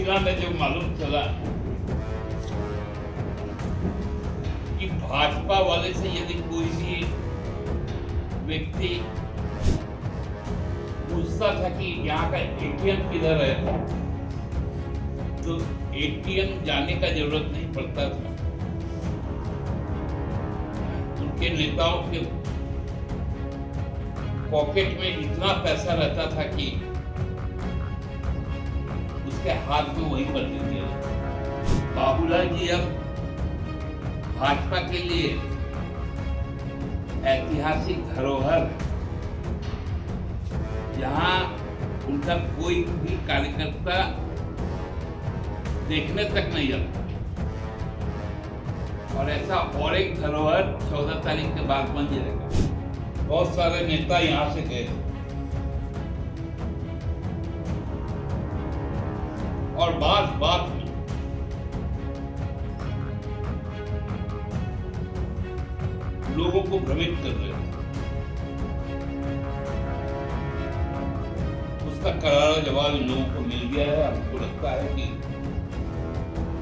घाटशिला में जो मालूम चला कि भाजपा वाले से यदि कोई भी व्यक्ति पूछता था कि यहाँ का एटीएम किधर है, तो एटीएम जाने का जरूरत नहीं पड़ता था। उनके नेताओं के पॉकेट में इतना पैसा रहता था कि उसके हाथ में वही कर देते। बाबूलाल जी अब भाजपा के लिए ऐतिहासिक धरोहर, जहां उनका कोई भी कार्यकर्ता देखने तक नहीं जाता। और ऐसा और एक धरोहर 14 तारीख के बाद बन जाएगा। बहुत सारे नेता यहां से गए और बात बात में लोगों को भ्रमित कर रहे थे। उसका करारा जवाब इन लोगों को मिल गया है। हमको लगता है कि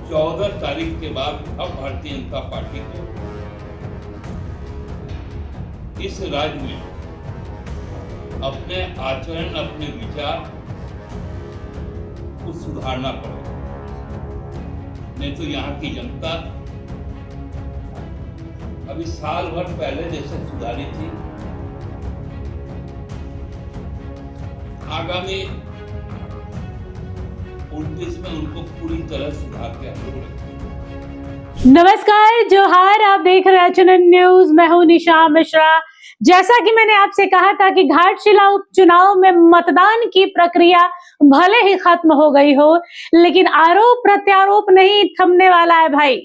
14 तारीख के बाद अब भारतीय जनता पार्टी को इस राज्य में अपने आचरण, अपने विचार को सुधारना पड़ेगा। नहीं तो यहाँ की जनता अभी साल भर पहले जैसे सुधारी थी, आगामी 29 में उनको पूरी तरह सुधार के हम लोग रखेंगे। नमस्कार, जोहार। आप देख रहे हैं चुनन न्यूज। मैं हूं निशा मिश्रा। जैसा कि मैंने आपसे कहा था कि घाटशिला उपचुनाव में मतदान की प्रक्रिया भले ही खत्म हो गई हो, लेकिन आरोप प्रत्यारोप नहीं थमने वाला है भाई।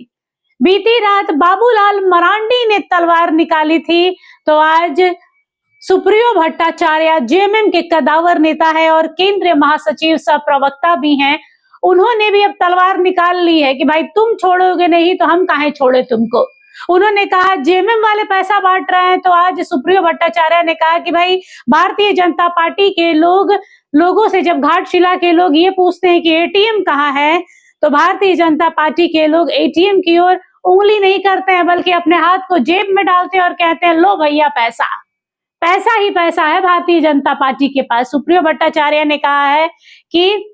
बीती रात बाबूलाल मरांडी ने तलवार निकाली थी, तो आज सुप्रियो भट्टाचार्य जेएमएम के कदावर नेता है और केंद्रीय महासचिव सह प्रवक्ता भी हैं। उन्होंने भी अब तलवार निकाल ली है कि भाई तुम छोड़ोगे नहीं तो हम काहे छोड़े तुमको। उन्होंने कहा जेएमएम वाले पैसा बांट रहे हैं, तो आज सुप्रियो भट्टाचार्य ने कहा कि भाई भारतीय जनता पार्टी के लोगों से जब घाटशिला के लोग ये पूछते हैं कि एटीएम कहाँ है, तो भारतीय जनता पार्टी के लोग एटीएम की ओर उंगली नहीं करते हैं, बल्कि अपने हाथ को जेब में डालते हैं और कहते हैं लो भैया पैसा। पैसा ही पैसा है भारतीय जनता पार्टी के पास। सुप्रियो भट्टाचार्य ने कहा है कि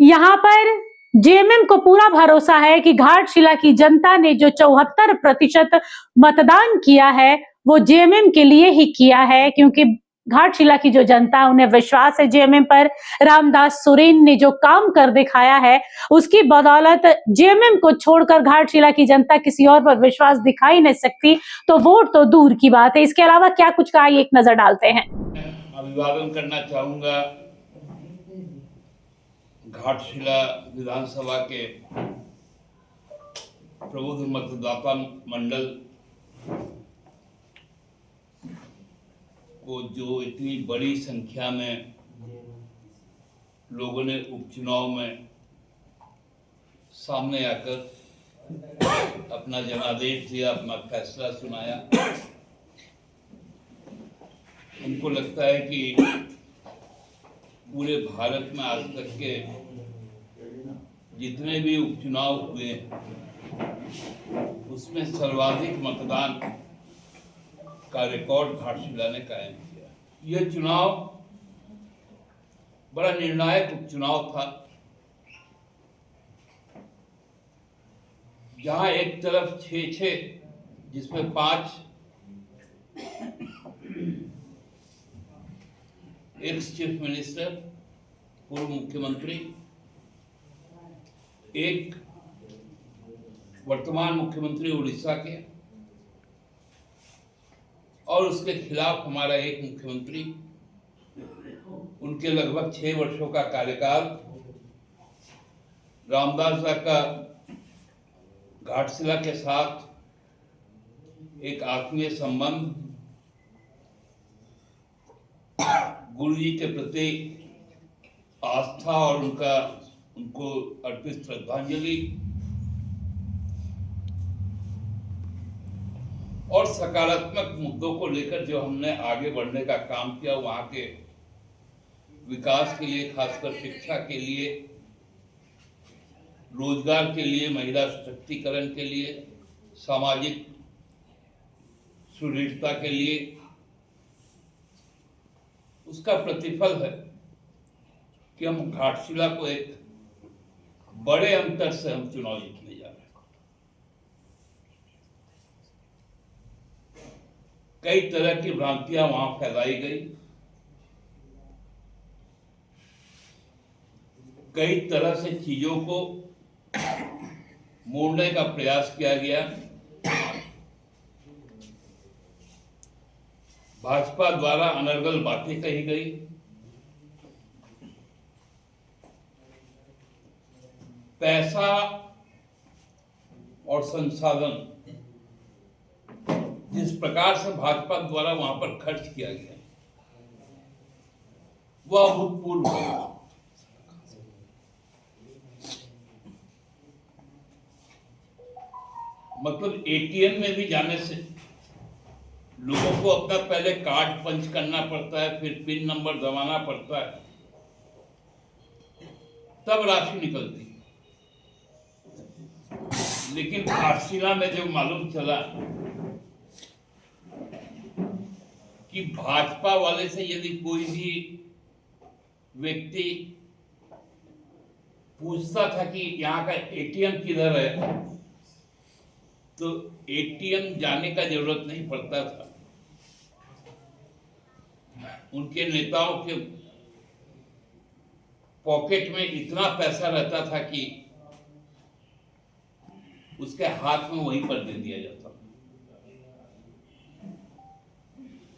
यहाँ पर जेएमएम को पूरा भरोसा है कि घाटशिला की जनता ने जो 74% मतदान किया है वो जेएमएम के लिए ही किया है, क्योंकि घाटशिला की जो जनता, उन्हें विश्वास है जेएमएम पर। रामदास सोरेन ने जो काम कर दिखाया है उसकी बदौलत जेएमएम को छोड़कर घाटशिला की जनता किसी और पर विश्वास दिखा ही नहीं सकती, तो वोट तो दूर की बात है। इसके अलावा क्या कुछ कहा, एक नजर डालते हैं। अभिवादन करना चाहूंगा घाटशिला विधानसभा के प्रबुद्ध मतदाता मंडल को, जो इतनी बड़ी संख्या में लोगों ने उपचुनाव में सामने आकर अपना जनादेश दिया, अपना फैसला सुनाया। हमको लगता है कि पूरे भारत में आज तक के जितने भी उपचुनाव हुए उसमें सर्वाधिक मतदान का रिकॉर्ड घाटशिला ने कायम किया। यह चुनाव बड़ा निर्णायक उपचुनाव था, जहां एक तरफ 6 जिसमें 5 एक्स चीफ मिनिस्टर, पूर्व मुख्यमंत्री, एक वर्तमान मुख्यमंत्री उड़ीसा के, और उसके खिलाफ हमारा एक मुख्यमंत्री, उनके लगभग 6 वर्षों का कार्यकाल, रामदास साहब का घाटशिला के साथ एक आत्मीय संबंध, गुरुजी के प्रति आस्था और उनको अर्पित श्रद्धांजलि, और सकारात्मक मुद्दों को लेकर जो हमने आगे बढ़ने का काम किया, वहां के विकास के लिए, खासकर शिक्षा के लिए, रोजगार के लिए, महिला सशक्तिकरण के लिए, सामाजिक सुदृढ़ता के लिए, उसका प्रतिफल है कि हम घाटशिला को एक बड़े अंतर से हम चुनाव जीतने जा रहे हैं। कई तरह की भ्रांतियां वहां फैलाई गई, कई तरह से चीजों को मोड़ने का प्रयास किया गया। भाजपा द्वारा अनर्गल बातें कही गई, पैसा और संसाधन जिस प्रकार से भाजपा द्वारा वहां पर खर्च किया गया वह अभूतपूर्व है। मतलब एटीएम में भी जाने से लोगों को अपना पहले कार्ड पंच करना पड़ता है, फिर पिन नंबर दबाना पड़ता है, तब राशि निकलती। लेकिन घाटशिला में जब मालूम चला कि भाजपा वाले से यदि कोई भी व्यक्ति पूछता था कि यहाँ का एटीएम किधर है, तो एटीएम जाने का जरूरत नहीं पड़ता था। उनके नेताओं के पॉकेट में इतना पैसा रहता था कि उसके हाथ में वहीं पर दे दिया जाता था।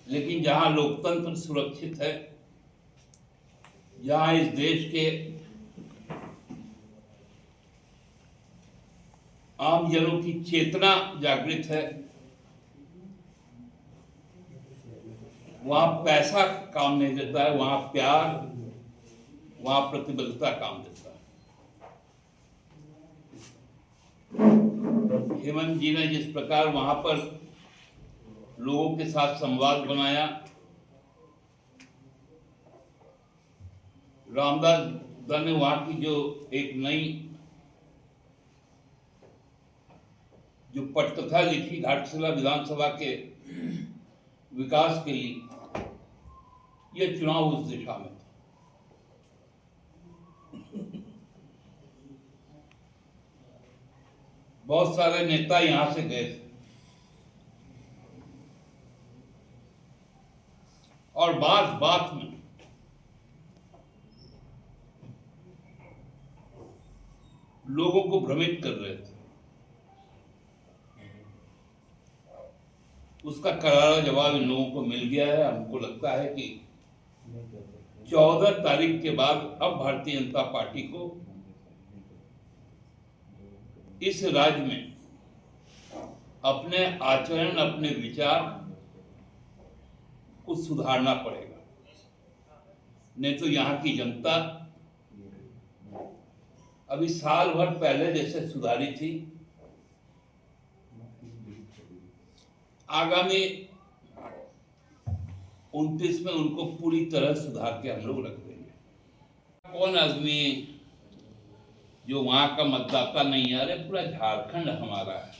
लेकिन जहां लोकतंत्र सुरक्षित है, जहां इस देश के आम जनों की चेतना जागृत है, वहां पैसा काम नहीं देता है, वहां प्यार, वहां प्रतिबद्धता काम देता है। हेमंत जी ने जिस प्रकार वहां पर लोगों के साथ संवाद बनाया, रामदास दा ने वहां की जो एक नई जो पटकथा लिखी घाटशिला विधानसभा के विकास के लिए, यह चुनाव उस दिशा में था। बहुत सारे नेता यहां से गए थे और बात बात में लोगों को भ्रमित कर रहे थे। उसका करारा जवाब इन लोगों को मिल गया है। हमको लगता है कि 14 तारीख के बाद अब भारतीय जनता पार्टी को इस राज्य में अपने आचरण, अपने विचार को सुधारना पड़ेगा। नहीं तो यहाँ की जनता अभी साल भर पहले जैसे सुधारी थी, आगामी 29 में उनको पूरी तरह सुधार के हम लोग रख देंगे। कौन आदमी जो वहां का मतदाता नहीं है? अरे पूरा झारखंड हमारा है,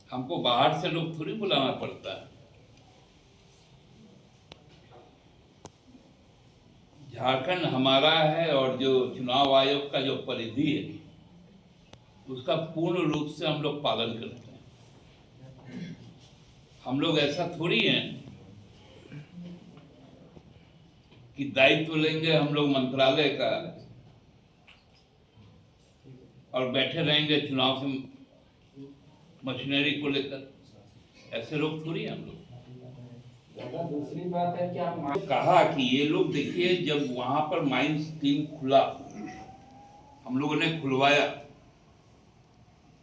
हमको बाहर से लोग थोड़ी बुलाना पड़ता है। झारखंड हमारा है और जो चुनाव आयोग का जो परिधि है उसका पूर्ण रूप से हम लोग पालन करते हैं। हम लोग ऐसा थोड़ी हैं कि दायित्व लेंगे हम लोग मंत्रालय का और बैठे रहेंगे चुनाव से मशीनरी को लेकर। ऐसे लोग थोड़ी हैं हम लोग। दूसरी बात है कि आप कहा कि ये लोग देखिए, जब वहां पर माइंस 3 खुला, हम लोगों ने खुलवाया,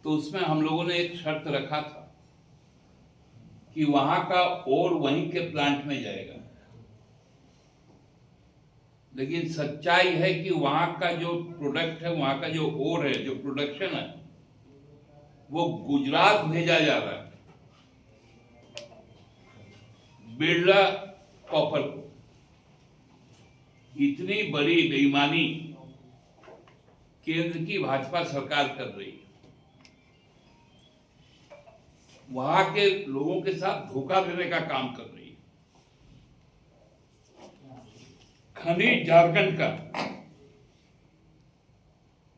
तो उसमें हम लोगों ने एक शर्त रखा था कि वहां का और वहीं के प्लांट में जाएगा। लेकिन सच्चाई है कि वहां का जो प्रोडक्ट है, वहां का जो ओर है, जो प्रोडक्शन है, वो गुजरात भेजा जा रहा है, बिरला कॉपर को। इतनी बड़ी बेईमानी केंद्र की भाजपा सरकार कर रही है। वहां के लोगों के साथ धोखा देने का काम कर रही है। खनिज झारखंड का,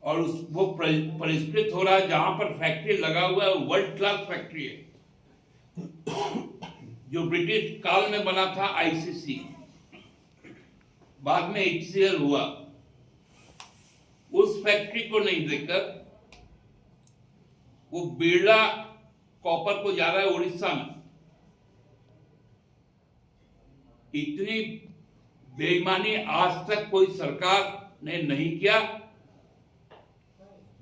और वो परिष्कृत हो रहा है। जहां पर फैक्ट्री लगा हुआ है वर्ल्ड क्लास फैक्ट्री है, जो ब्रिटिश काल में बना था आईसीसी, बाद में HCL हुआ। उस फैक्ट्री को नहीं देकर वो बिरला कॉपर को जा रहा है उड़ीसा में। इतनी बेईमानी आज तक कोई सरकार ने नहीं किया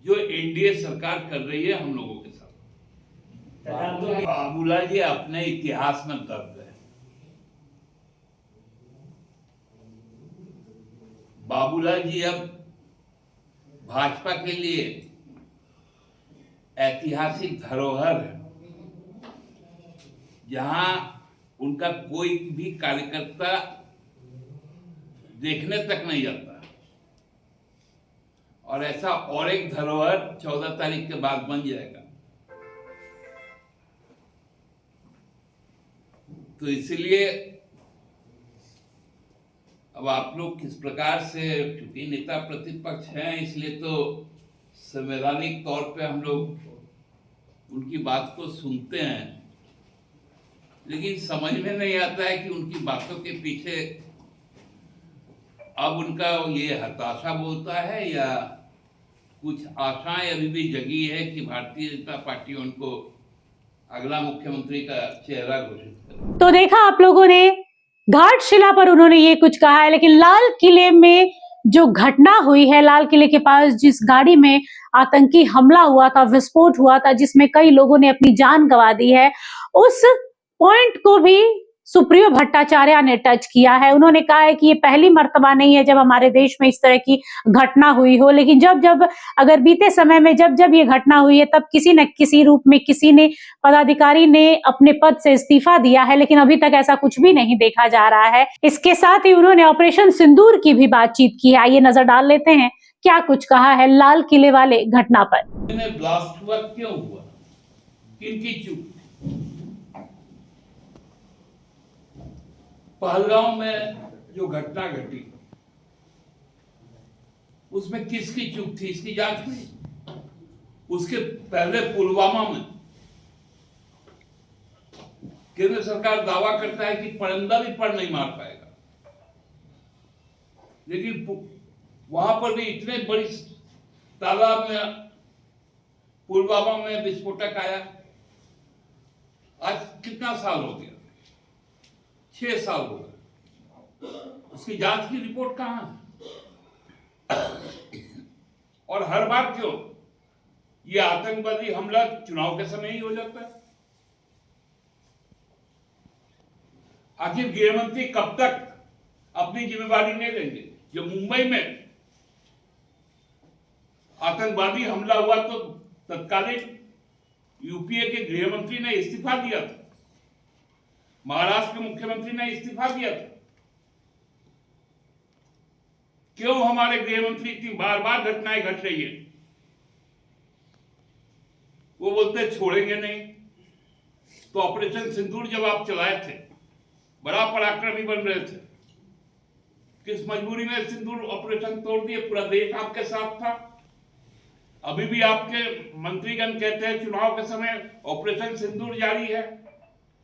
जो एनडीए सरकार कर रही है हम लोगों के साथ। बाबूलाल जी अपने इतिहास में दर्द है। बाबूलाल जी अब भाजपा के लिए ऐतिहासिक धरोहर है, जहां उनका कोई भी कार्यकर्ता देखने तक नहीं जाता। और ऐसा और एक धरोहर 14 तारीख के बाद बन जाएगा। तो इसलिए अब आप लोग किस प्रकार से, क्योंकि नेता प्रतिपक्ष हैं, इसलिए तो संवैधानिक तौर पे हम लोग उनकी बात को सुनते हैं, लेकिन समझ में नहीं आता है कि उनकी बातों के पीछे अब उनका ये हताशा बोलता है या कुछ आशाएं अभी भी जगी है कि भारतीय जनता पार्टी उनको अगला मुख्यमंत्री का चेहरा घोषित करे। तो देखा आप लोगों ने, घाटशिला पर उन्होंने ये कुछ कहा है, लेकिन लाल किले में जो घटना हुई है, लाल किले के पास जिस गाड़ी में आतंकी हमला हुआ था, विस्फोट हुआ था, जिसमें कई लोगों ने अपनी जान गंवा दी है, उस पॉइंट को भी सुप्रियो भट्टाचार्य ने टच किया है। उन्होंने कहा है कि ये पहली मर्तबा नहीं है जब हमारे देश में इस तरह की घटना हुई हो, लेकिन जब अगर बीते समय में जब ये घटना हुई है, तब किसी न किसी रूप में किसी ने, पदाधिकारी ने अपने पद से इस्तीफा दिया है, लेकिन अभी तक ऐसा कुछ भी नहीं देखा जा रहा है। इसके साथ ही उन्होंने ऑपरेशन सिंदूर की भी बातचीत की है। आइए नजर डाल लेते हैं क्या कुछ कहा है लाल किले वाले घटना पर। ब्लास्ट हुआ क्यों हुआ, किनकी चूक? पहलगांव में जो घटना घटी उसमें किसकी चूक थी, इसकी जांच हुई। उसके पहले पुलवामा में केंद्र सरकार दावा करता है कि परिंदा भी पर नहीं मार पाएगा, लेकिन वहां पर भी इतने बड़ी तादाद में पुलवामा में विस्फोटक आया। आज कितना साल हो गया? 6 साल हो गए। उसकी जांच की रिपोर्ट कहां है? और हर बार क्यों ये आतंकवादी हमला चुनाव के समय ही हो जाता है? आखिर गृहमंत्री कब तक अपनी जिम्मेदारी नहीं लेंगे? जब मुंबई में आतंकवादी हमला हुआ तो तत्कालीन यूपीए के गृहमंत्री ने इस्तीफा दिया था, महाराष्ट्र के मुख्यमंत्री ने इस्तीफा दिया था। क्यों हमारे गृहमंत्री इतनी बार बार घटनाएं घट रही है? वो बोलते छोड़ेंगे नहीं। तो ऑपरेशन सिंदूर जब आप चलाए थे, बड़ा पराक्रमी बन रहे थे, किस मजबूरी में सिंदूर ऑपरेशन तोड़ दिए? पूरा देश आपके साथ था। अभी भी आपके मंत्रीगण कहते हैं चुनाव के समय ऑपरेशन सिंदूर जारी है।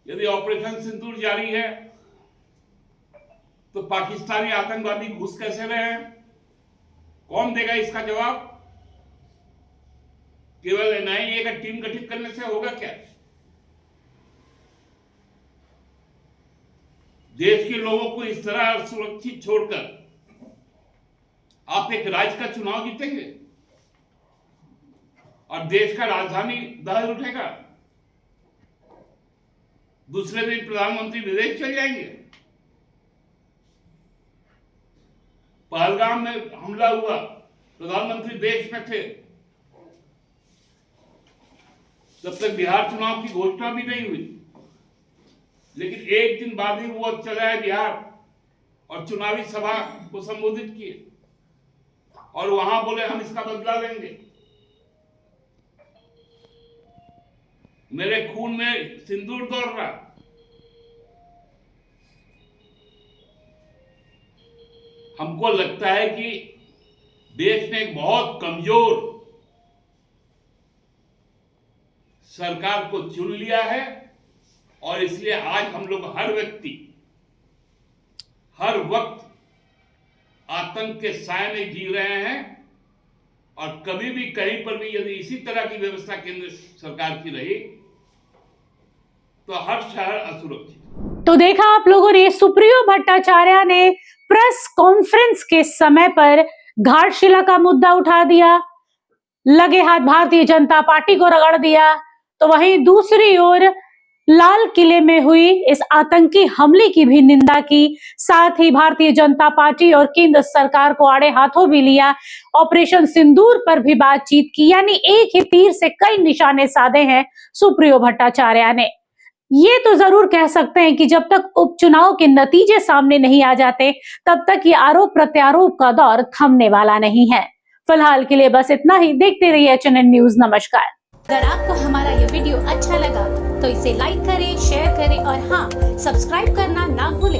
यदि ऑपरेशन सिंदूर जारी है तो पाकिस्तानी आतंकवादी घुस कैसे रहे हैं? कौन देगा इसका जवाब? केवल एनआईए का टीम गठित करने से होगा क्या? देश के लोगों को इस तरह सुरक्षित छोड़कर आप एक राज्य का चुनाव जीतेंगे और देश का राजधानी दहल उठेगा? दूसरे दिन प्रधानमंत्री विदेश चले जाएंगे। पहलगाम में हमला हुआ, प्रधानमंत्री देश में थे, तब तक बिहार चुनाव की घोषणा भी नहीं हुई, लेकिन एक दिन बाद ही वो चला है बिहार और चुनावी सभा को संबोधित किए। और वहां बोले हम इसका बदला लेंगे। मेरे खून में सिंदूर दौड़ रहा। हमको लगता है कि देश ने एक बहुत कमजोर सरकार को चुन लिया है और इसलिए आज हम लोग हर व्यक्ति हर वक्त आतंक के साए में जी रहे हैं और कभी भी कहीं पर भी यदि इसी तरह की व्यवस्था केंद्र सरकार की रही तो हर शहर असुरक्षित। तो देखा आप लोगों ने, सुप्रियो भट्टाचार्य ने प्रेस कॉन्फ्रेंस के समय पर घाटशिला का मुद्दा उठा दिया, लगे हाथ भारतीय जनता पार्टी को रगड़ दिया। तो वहीं दूसरी ओर लाल किले में हुई इस आतंकी हमले की भी निंदा की, साथ ही भारतीय जनता पार्टी और केंद्र सरकार को आड़े हाथों भी लिया, ऑपरेशन सिंदूर पर भी बातचीत की। यानी एक ही तीर से कई निशाने साधे हैं सुप्रियो भट्टाचार्य ने। ये तो जरूर कह सकते हैं कि जब तक उपचुनाव के नतीजे सामने नहीं आ जाते तब तक ये आरोप प्रत्यारोप का दौर थमने वाला नहीं है। फिलहाल के लिए बस इतना ही। देखते रहिए HNN न्यूज। नमस्कार। अगर आपको हमारा ये वीडियो अच्छा लगा तो इसे लाइक करें, शेयर करें और हाँ, सब्सक्राइब करना ना भूलें।